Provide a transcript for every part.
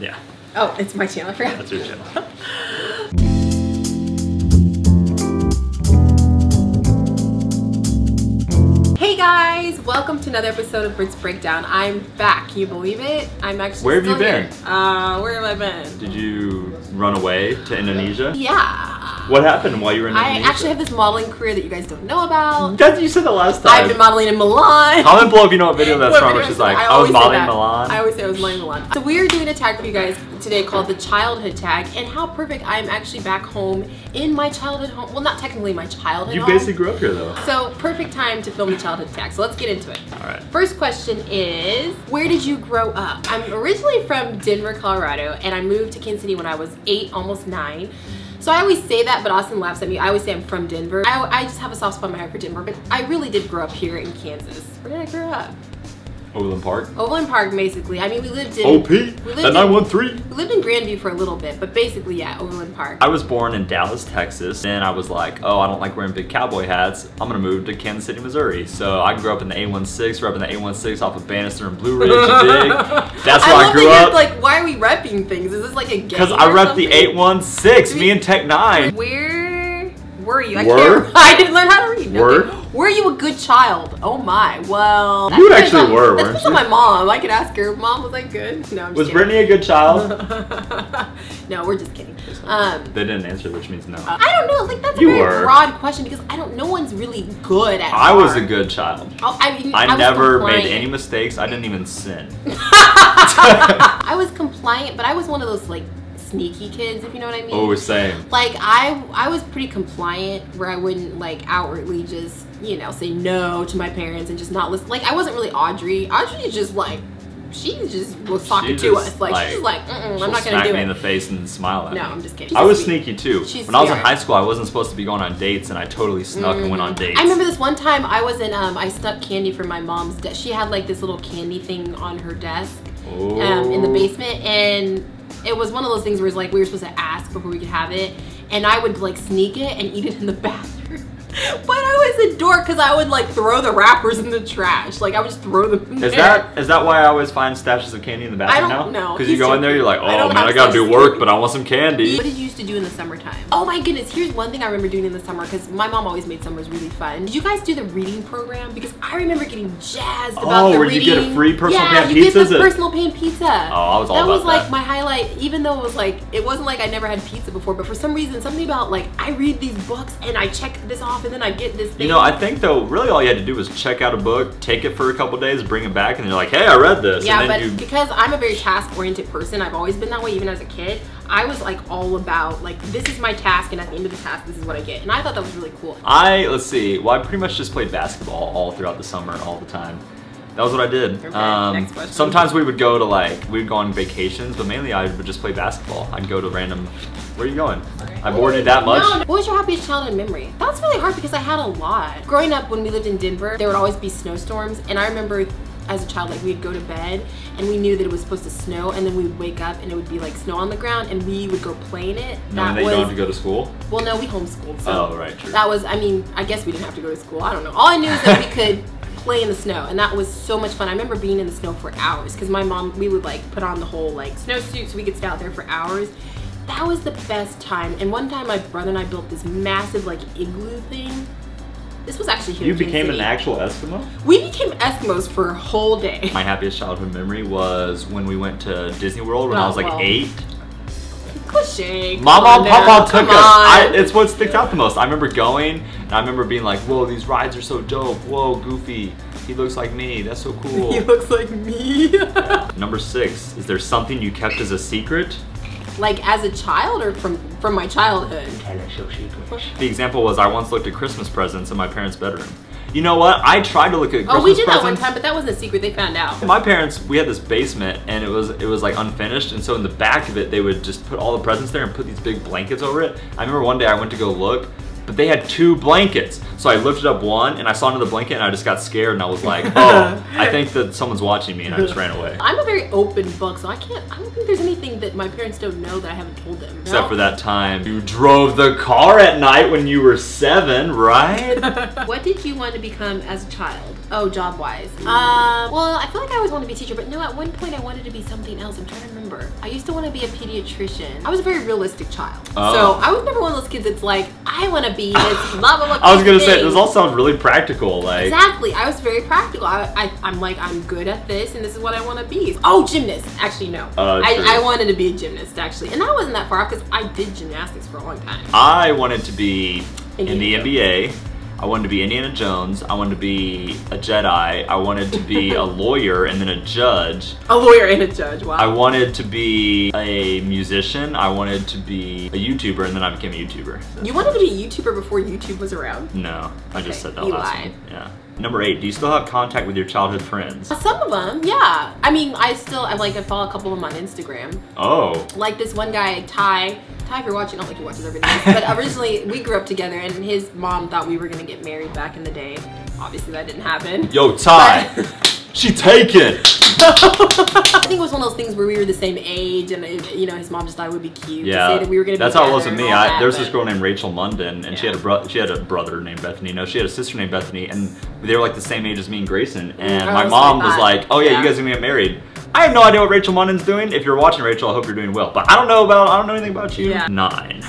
Yeah. Oh, it's my channel. I forgot. That's your channel. Hey guys, welcome to another episode of Brit's Breakdown. I'm back. Can you believe it? I'm actually Where have you been? Where have I been? Did you run away to Indonesia? Yeah. What happened while you were in Indonesia? I actually have this modeling career that you guys don't know about. You said the last time. I've been modeling in Milan. Comment below if you know what video that's from, where she's like, I was modeling in Milan. I always say I was modeling in Milan. So we're doing a tag for you guys today called the childhood tag, and how perfect. I'm actually back home in my childhood home. Well, not technically my childhood home. You basically grew up here though. So perfect time to film the childhood tag. So let's get into it. All right. First question is, where did you grow up? I'm originally from Denver, Colorado, and I moved to Kansas City when I was 8, almost 9. So I always say that, but Austin laughs at me. I always say I'm from Denver. I just have a soft spot in my heart for Denver, but I really did grow up here in Kansas. Where did I grow up? Overland Park? Overland Park, basically. I mean, we lived in... OP, at 913. We lived in Grandview for a little bit, but basically, yeah, Overland Park. I was born in Dallas, Texas. Then I was like, oh, I don't like wearing big cowboy hats. I'm gonna move to Kansas City, Missouri. So I grew up in the A16, repping the A16 off of Bannister and Blue Ridge. That's where I grew up. Like, why are we repping things? Is this like a game? Because I rep the 816, me and Tech 9. Where were you? I didn't learn how to read. Were? Okay. Were you a good child? Oh my, well. You actually were, weren't that's you? my mom. I could ask her. Mom, was I good? No, I'm just Was kidding. Brittany a good child? No, we're just kidding. They didn't answer, which means no. I don't know. Like, that's a very broad question because no one's really good at I was a good child. Oh, I never made any mistakes. I didn't even sin. I was compliant, but I was one of those like sneaky kids, if you know what I mean. Oh, same. Like I was pretty compliant, where I wouldn't like outwardly just, you know, say no to my parents and just not listen. Like, I wasn't really Audrey. Audrey is just like, she just was talking to us. Like, she's like, I'm not gonna do it. Smack me in the face and smile at me. No, I'm just kidding. I was sneaky too. When I was in high school, I wasn't supposed to be going on dates, and I totally snuck and went on dates. I remember this one time I was in, I snuck candy from my mom's desk. She had like this little candy thing on her desk in the basement, and it was one of those things where it's like we were supposed to ask before we could have it, and I would like sneak it and eat it in the bathroom. But I was a dork because I would like throw the wrappers in the trash. Like, I would just throw them in there. Is that why I always find stashes of candy in the bathroom now? I don't know. Because you go in there, you're like, oh man, I gotta do work, but I want some candy. What did you used to do in the summertime? Oh my goodness, here's one thing I remember doing in the summer, because my mom always made summers really fun. Did you guys do the reading program? Because I remember getting jazzed about the reading. Oh, where you get a free personal pan pizza? Yeah, you get the personal pan pizza. Oh, I was all about that. That was like my highlight, even though it was like, it wasn't like I never had pizza before, but for some reason, something about like, I read these books and I check this off and then I get this thing. You know, I think though, really all you had to do was check out a book, take it for a couple days, bring it back, and you're like, hey, I read this. Yeah, and then but because I'm a very task-oriented person, I've always been that way, even as a kid. I was like all about, like, this is my task, and at the end of the task, this is what I get. And I thought that was really cool. Let's see, well, I pretty much just played basketball all throughout the summer, all the time. That was what I did. Okay, next question. Sometimes we would go to we'd go on vacations, but mainly I would just play basketball. I'd go to random, where are you going? I bored you that much? No, what was your happiest childhood memory? That's really hard because I had a lot. Growing up, when we lived in Denver, there would always be snowstorms, and I remember as a child, like, we'd go to bed and we knew that it was supposed to snow, and then we'd wake up and it would be like snow on the ground, and we would go play in it. Knowing that you don't have to go to school? Well, no, we homeschooled. So oh, right, true. That was, I mean, I guess we didn't have to go to school. I don't know. All I knew is that we could play in the snow, and that was so much fun. I remember being in the snow for hours because my mom, we would like put on the whole like snowsuit so we could stay out there for hours. That was the best time. And one time my brother and I built this massive like igloo thing. This was actually here. You became an actual Eskimo? We became Eskimos for a whole day. My happiest childhood memory was when we went to Disney World when I was like 8. Cliche. Mama and Papa took us. It's what sticks out the most. I remember going, and I remember being like, whoa, these rides are so dope. Whoa, Goofy. He looks like me. That's so cool. He looks like me. Yeah. Number 6. Is there something you kept as a secret? Like as a child or from my childhood? Tell us your secret. The example was I once looked at Christmas presents in my parents' bedroom. You know what? I tried to look at Christmas presents. Oh, we did that one time, but that wasn't a secret. They found out. My parents, we had this basement, and it was like unfinished, and so in the back of it, they would just put all the presents there and put these big blankets over it. I remember one day I went to go look, but they had 2 blankets. So I lifted up one and I saw another blanket and I just got scared and I was like, oh, I think that someone's watching me, and I just ran away. I'm a very open book, so I don't think there's anything that my parents don't know that I haven't told them. Except for that time you drove the car at night when you were 7, right? What did you want to become as a child? Oh, job-wise. Well, I feel like I always wanted to be a teacher, but no, at one point I wanted to be something else. I'm trying to remember. remember. I used to want to be a pediatrician. I was a very realistic child. Oh. So I was never one of those kids that's like, I want to be this blah, blah, blah. I was gonna say, this all sounds really practical. Like. Exactly. I was very practical. I'm like, I'm good at this and this is what I want to be. Oh, gymnast. Actually, no. I wanted to be a gymnast, actually. And I wasn't that far off because I did gymnastics for a long time. I wanted to be in the NBA. I wanted to be Indiana Jones. I wanted to be a Jedi. I wanted to be a lawyer and then a judge. A lawyer and a judge, wow. I wanted to be a musician. I wanted to be a YouTuber, and then I became a YouTuber. You wanted to be a YouTuber before YouTube was around? No, I just said that you last lied. one. Yeah. Number 8, do you still have contact with your childhood friends? Some of them, yeah. I mean, I follow a couple of them on Instagram. Oh. Like this one guy, Ty, if you're watching, I don't think he watches everything, but originally we grew up together and his mom thought we were gonna get married back in the day. Obviously that didn't happen. Yo, Ty, she taken. I think it was one of those things where we were the same age and you know, his mom just thought it would be cute to say that we were gonna be that's how it was with me. There's this but... girl named Rachel Munden and she had a brother named Bethany. No, she had a sister named Bethany and they were like the same age as me and Grayson. And my mom was like, oh yeah, you guys are gonna get married. I have no idea what Rachel Munden's doing. If you're watching, Rachel, I hope you're doing well. But I don't know anything about you. Yeah. 9.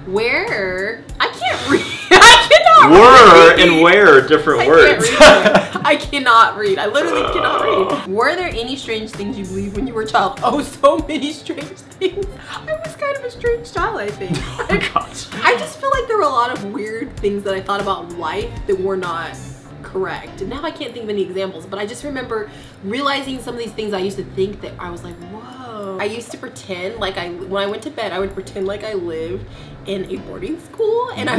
Where? I can't read. I cannot read. read. And where are different words. I cannot read. I literally cannot read. Were there any strange things you believed when you were a child? Oh, so many strange things. I was kind of a strange child, I think. Oh, gosh. I just feel like there were a lot of weird things that I thought about life that were not correct. And now I can't think of any examples, but I just remember realizing some of these things I used to think that I was like, whoa. I used to pretend like when I went to bed, I would pretend like I lived in a boarding school and I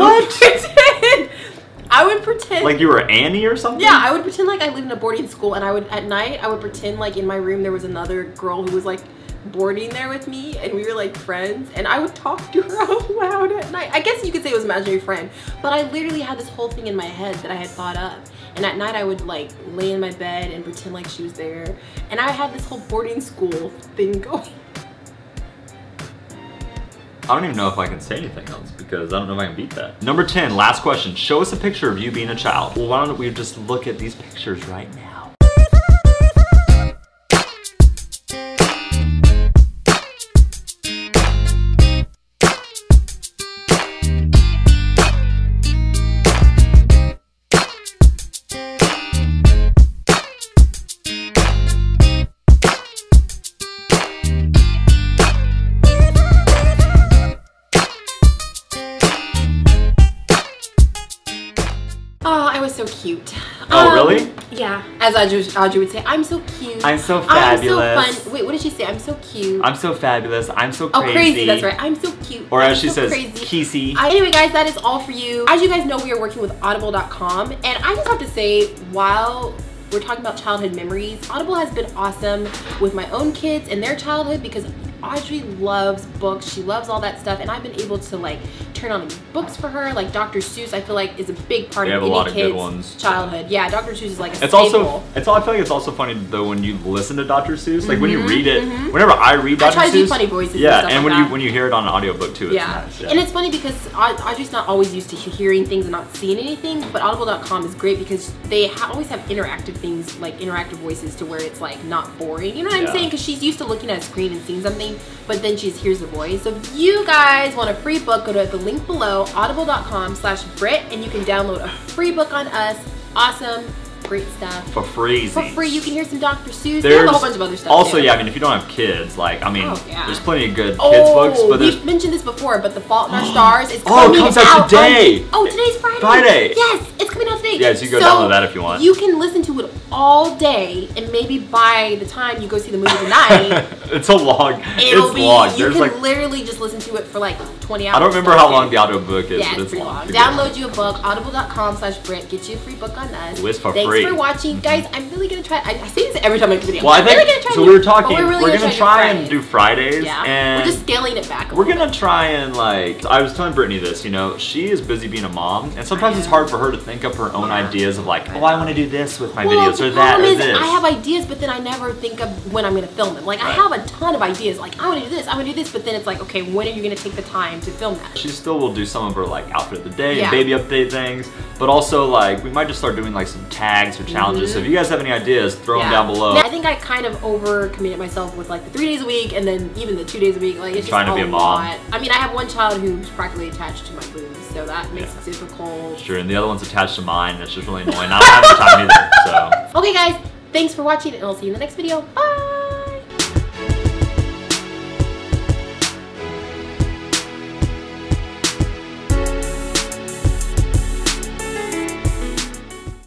would pretend like you were Annie or something? Yeah, I would pretend like I lived in a boarding school and at night I would pretend like in my room there was another girl who was like boarding there with me and we were like friends and I would talk to her out loud at night. I guess you could say it was an imaginary friend, but I literally had this whole thing in my head that I had thought up. And at night I would like lay in my bed and pretend like she was there. And I had this whole boarding school thing going. I don't even know if I can say anything else because I don't know if I can beat that. Number 10, last question. Show us a picture of you being a child. Well, why don't we just look at these pictures right now? Oh, I was so cute. Oh, really? Yeah. As Audrey would say, I'm so cute. I'm so fabulous. I'm so fun. Wait, what did she say? I'm so cute. I'm so fabulous. I'm so crazy. Oh, crazy. That's right. I'm so cute. Or as she so says, Kissy. Anyway, guys, that is all for you. As you guys know, we are working with Audible.com. And I just have to say, while we're talking about childhood memories, Audible has been awesome with my own kids and their childhood because Audrey loves books. She loves all that stuff. And I've been able to like turn on books for her. Like Dr. Seuss, I feel like is a big part of any kid's childhood. Yeah, Dr. Seuss is like a staple. I feel like it's also funny though when you listen to Dr. Seuss. Like when you read it, whenever I read Dr. Seuss. I try to do funny voices and when you hear it on an audiobook too, it's nice. Yeah. And it's funny because Audrey's not always used to hearing things and not seeing anything, but Audible.com is great because they always have interactive things, like interactive voices to where it's like not boring. You know what I'm saying? Because she's used to looking at a screen and seeing something, but then she hears the voice. So if you guys want a free book, go to the link below, audible.com/Brit, and you can download a free book on us. Awesome. Great stuff. For free. For free. You can hear some Dr. Seuss. There's a whole bunch of other stuff. Also, yeah, I mean, if you don't have kids, like, I mean, there's plenty of good kids books. But we've mentioned this before, but The Fault in Our Stars is coming out. It comes out today. Today's Friday. Friday. Yes, it's coming out today. Yeah, so you can go download that if you want. You can listen to it all day, and maybe by the time you go see the movie tonight, it's a long. It'll be long. You can literally just listen to it for like 20 hours. I don't remember how long the audiobook is. Yeah, but it's pretty long. Download you a book, audible.com/Brit. Get you a free book on us. It's for free. Thanks for watching, guys. I'm really gonna try. I say this every time I make a video. Well, I think really gonna try so. We were talking. We're gonna try and do Fridays. Yeah. And we're just scaling it back. We're gonna try and like. I was telling Brittany this. You know, she is busy being a mom, and sometimes it's hard for her to think up her own ideas of like, oh, I want to do this with my videos or that or this. I have ideas, but then I never think of when I'm gonna film them. Like I have a ton of ideas. Like I want to do this, I want to do this, but then it's like, okay, when are you gonna take the time to film that? She still will do some of her like outfit of the day and baby update things, but also like we might just start doing like some tag tags for challenges. So if you guys have any ideas, throw them down below. Yeah, I think I kind of overcommitted myself with like the 3 days a week and then even the 2 days a week. Like it's trying just to be a mom. lot. I mean, I have one child who's practically attached to my boobs, so that makes it difficult. Sure, and the other one's attached to mine, and it's just really annoying. I don't have the time either, so. Okay guys, thanks for watching and I'll see you in the next video. Bye!